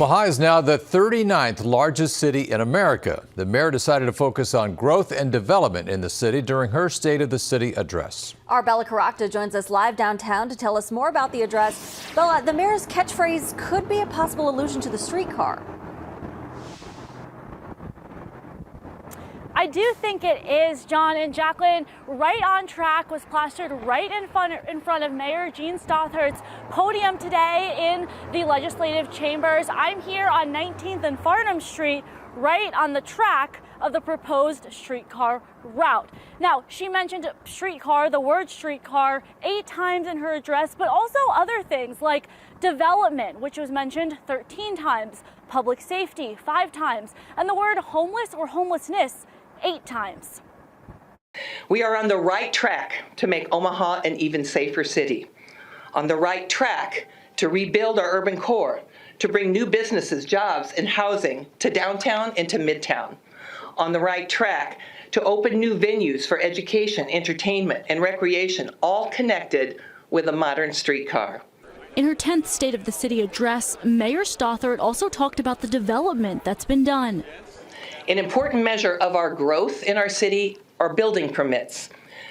Omaha is now the 39th largest city in America. The mayor decided to focus on growth and development in the city during her State of the City address. Our Bella Caracta joins us live downtown to tell us more about the address. Bella, the mayor's catchphrase could be a possible allusion to the streetcar. I do think it is, John and Jacqueline. Right on Track was plastered right in front of Mayor Jean Stothert's podium today in the legislative chambers. I'm here on 19th and Farnham Street, right on the track of the proposed streetcar route. Now, she mentioned streetcar, the word streetcar, 8 times in her address, but also other things like development, which was mentioned 13 times, public safety 5 times, and the word homeless or homelessness 8 times. We are on the right track to make Omaha an even safer city. On the right track to rebuild our urban core, to bring new businesses, jobs, and housing to downtown and to midtown. On the right track to open new venues for education, entertainment, and recreation, all connected with a modern streetcar. In her 10th State of the City address, Mayor Stothert also talked about the development that's been done. An important measure of our growth in our city are building permits.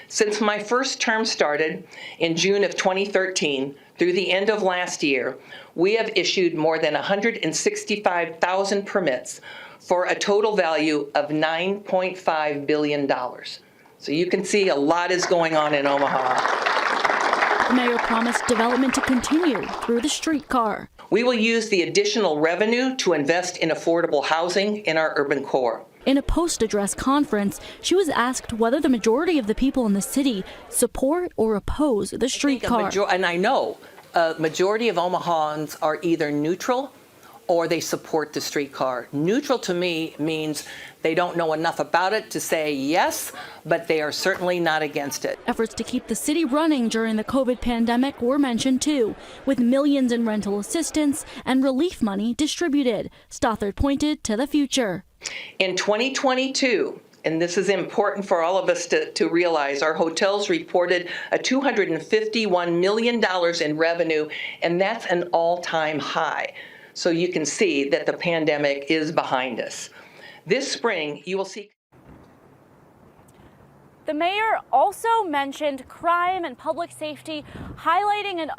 Since my first term started in June of 2013 through the end of last year, we have issued more than 165,000 permits for a total value of $9.5 billion. So you can see a lot is going on in Omaha. The mayor promised development to continue through the streetcar. We will use the additional revenue to invest in affordable housing in our urban core. In a post-address conference, she was asked whether the majority of the people in the city support or oppose the streetcar. And I know a majority of Omahans are either neutral or they support the streetcar. Neutral to me means they don't know enough about it to say yes, but they are certainly not against it. Efforts to keep the city running during the COVID pandemic were mentioned too, with millions in rental assistance and relief money distributed. Stothert pointed to the future. In 2022, and this is important for all of us to realize, our hotels reported a $251 million in revenue, and that's an all-time high. So you can see that the pandemic is behind us. This spring, you will see. The mayor also mentioned crime and public safety, highlighting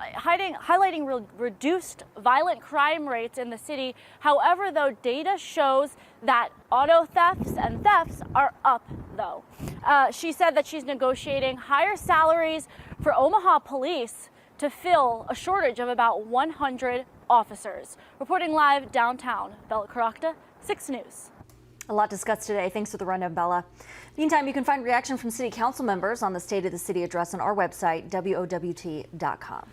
reduced violent crime rates in the city. However, though, data shows that auto thefts and thefts are up, though. She said that she's negotiating higher salaries for Omaha police to fill a shortage of about 100 officers. Reporting live downtown, Bella Caracta, 6 News. A lot discussed today. Thanks for the rundown, Bella. Meantime, you can find reaction from city council members on the State of the City address on our website, WOWT.com.